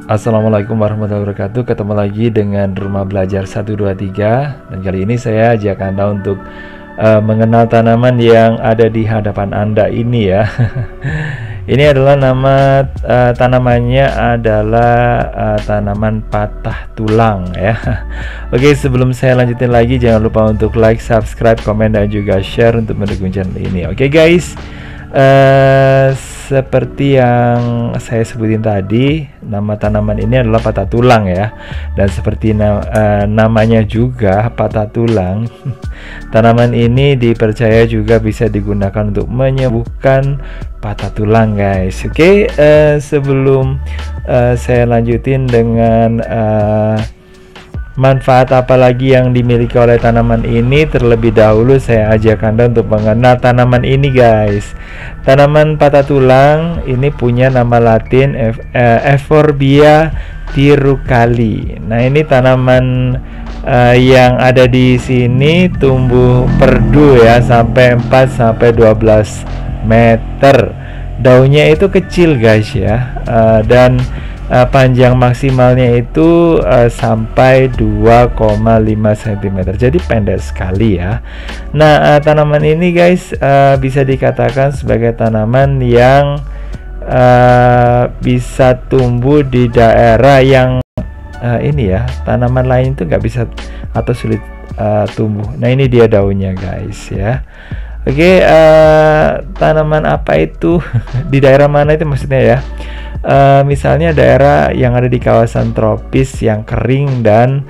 Assalamualaikum warahmatullahi wabarakatuh. Ketemu lagi dengan Rumah Belajar 123. Dan kali ini saya ajak Anda untuk mengenal tanaman yang ada di hadapan Anda ini ya. Ini adalah nama tanamannya adalah tanaman patah tulang ya. Oke, sebelum saya lanjutin lagi, jangan lupa untuk like, subscribe, komen, dan juga share untuk mendukung channel ini. Oke guys, seperti yang saya sebutin tadi, nama tanaman ini adalah patah tulang ya. Dan seperti namanya juga patah tulang, tanaman ini dipercaya juga bisa digunakan untuk menyembuhkan patah tulang guys. Oke, sebelum saya lanjutin dengan manfaat apa lagi yang dimiliki oleh tanaman ini, terlebih dahulu saya ajak Anda untuk mengenal tanaman ini guys. Tanaman patah tulang ini punya nama latin Euphorbia tirucali. Nah, ini tanaman yang ada di sini tumbuh perdu ya, sampai 4-12 meter. Daunnya itu kecil guys ya, dan panjang maksimalnya itu sampai 2,5 cm, jadi pendek sekali ya. Nah, tanaman ini guys bisa dikatakan sebagai tanaman yang bisa tumbuh di daerah yang ini ya, tanaman lain itu nggak bisa atau sulit tumbuh. Nah, ini dia daunnya guys ya. Oke, tanaman apa itu? Di daerah mana itu maksudnya ya? Misalnya daerah yang ada di kawasan tropis yang kering dan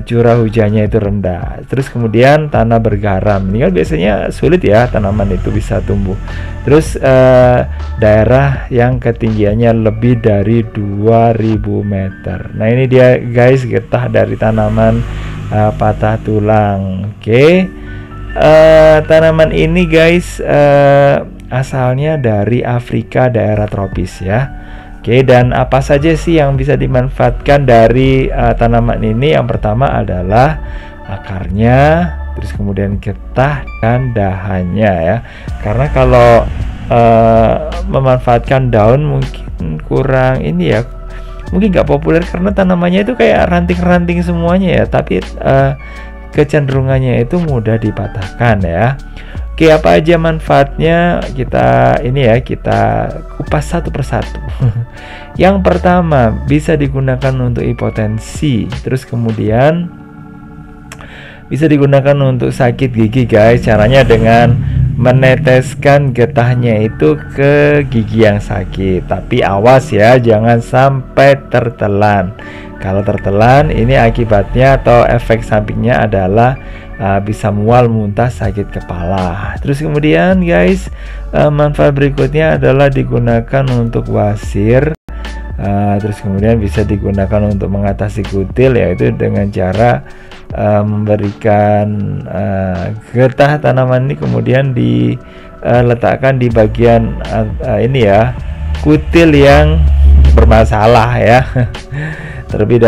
curah hujannya itu rendah. Terus kemudian tanah bergaram. Ini kan biasanya sulit ya tanaman itu bisa tumbuh. Terus daerah yang ketinggiannya lebih dari 2000 meter. Nah, ini dia guys getah dari tanaman patah tulang. Oke. Tanaman ini guys asalnya dari Afrika, daerah tropis ya. Oke, dan apa saja sih yang bisa dimanfaatkan dari tanaman ini? Yang pertama adalah akarnya, terus kemudian getah dan dahannya ya. Karena kalau memanfaatkan daun mungkin kurang ini ya, mungkin nggak populer karena tanamannya itu kayak ranting-ranting semuanya ya. Tapi kecenderungannya itu mudah dipatahkan ya. Oke, apa aja manfaatnya? Kita kupas satu persatu. Yang pertama, bisa digunakan untuk hipotensi. Terus kemudian bisa digunakan untuk sakit gigi guys. Caranya dengan meneteskan getahnya itu ke gigi yang sakit. Tapi awas ya, jangan sampai tertelan. Kalau tertelan, ini akibatnya atau efek sampingnya adalah bisa mual, muntah, sakit kepala. Terus kemudian guys, manfaat berikutnya adalah digunakan untuk wasir. Terus kemudian bisa digunakan untuk mengatasi kutil, yaitu dengan cara memberikan getah tanaman ini kemudian diletakkan di bagian ini ya, kutil yang bermasalah ya. Terlebih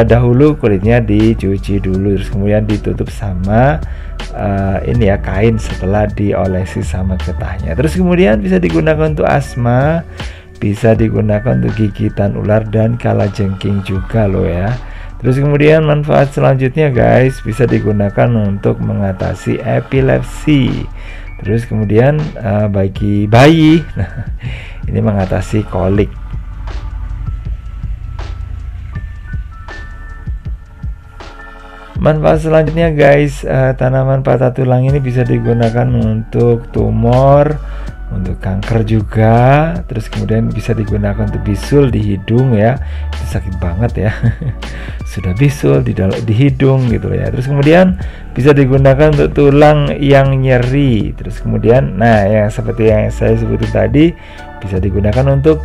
dahulu kulitnya dicuci dulu, terus kemudian ditutup sama ini ya, kain setelah diolesi sama getahnya. Terus kemudian bisa digunakan untuk asma, bisa digunakan untuk gigitan ular dan kalajengking juga loh ya. Terus kemudian manfaat selanjutnya guys, bisa digunakan untuk mengatasi epilepsi. Terus kemudian bagi bayi, nah ini mengatasi kolik. Manfaat selanjutnya guys, tanaman patah tulang ini bisa digunakan untuk tumor, untuk kanker juga. Terus kemudian bisa digunakan untuk bisul di hidung ya, itu sakit banget ya. Sudah bisul di hidung gitu ya. Terus kemudian bisa digunakan untuk tulang yang nyeri. Terus kemudian, nah yang seperti yang saya sebutin tadi, bisa digunakan untuk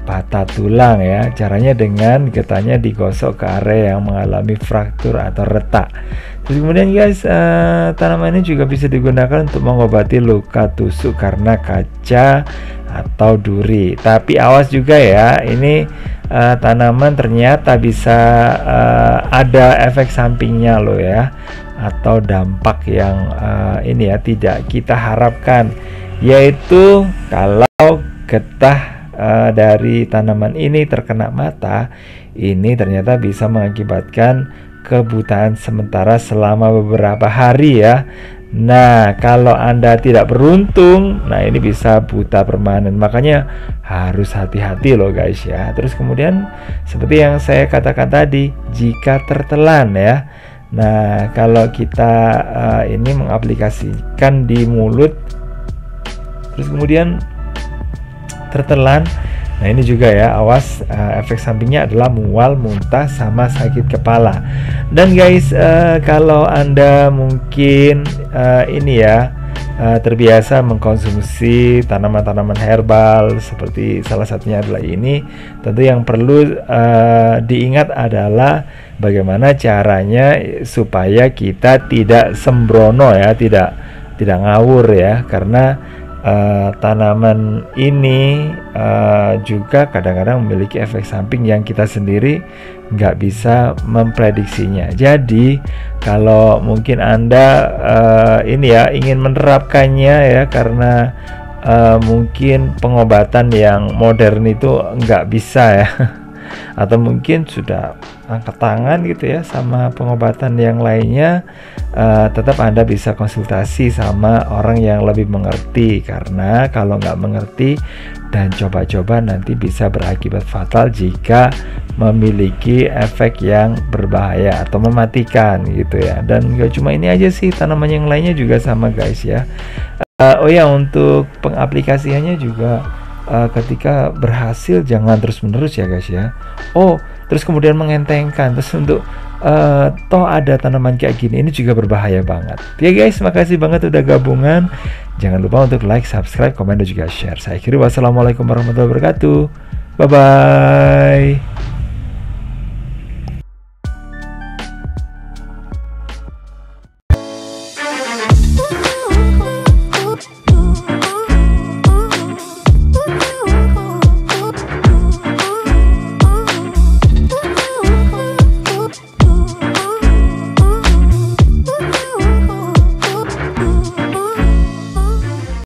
patah tulang ya. Caranya dengan getahnya digosok ke area yang mengalami fraktur atau retak. Terus kemudian guys, tanaman ini juga bisa digunakan untuk mengobati luka tusuk karena kaca atau duri. Tapi awas juga ya, ini tanaman ternyata bisa ada efek sampingnya loh ya, atau dampak yang ini ya tidak kita harapkan, yaitu kalau getah dari tanaman ini terkena mata, ini ternyata bisa mengakibatkan kebutaan sementara selama beberapa hari ya. Nah, kalau Anda tidak beruntung, nah ini bisa buta permanen. Makanya harus hati-hati loh guys ya. Terus kemudian seperti yang saya katakan tadi, jika tertelan ya. Nah, kalau kita ini mengaplikasikan di mulut, terus kemudian tertelan, nah ini juga ya, awas, efek sampingnya adalah mual, muntah, sama sakit kepala. Dan guys, kalau Anda mungkin ini ya, terbiasa mengkonsumsi tanaman-tanaman herbal seperti salah satunya adalah ini, tentu yang perlu diingat adalah bagaimana caranya supaya kita tidak sembrono ya, tidak ngawur ya, karena tanaman ini juga kadang-kadang memiliki efek samping yang kita sendiri nggak bisa memprediksinya. Jadi kalau mungkin Anda ini ya ingin menerapkannya ya, karena mungkin pengobatan yang modern itu nggak bisa ya atau mungkin sudah angkat tangan gitu ya sama pengobatan yang lainnya, tetap Anda bisa konsultasi sama orang yang lebih mengerti, karena kalau nggak mengerti dan coba-coba nanti bisa berakibat fatal jika memiliki efek yang berbahaya atau mematikan gitu ya. Dan nggak cuma ini aja sih, tanaman yang lainnya juga sama guys ya. Oh ya, untuk pengaplikasiannya juga ketika berhasil jangan terus-menerus ya guys ya. Oh, terus kemudian mengentengkan. Terus untuk toh ada tanaman kayak gini, ini juga berbahaya banget. Ya guys, makasih banget udah gabungan. Jangan lupa untuk like, subscribe, komen, dan juga share. Saya akhiri, wassalamualaikum warahmatullahi wabarakatuh. Bye bye.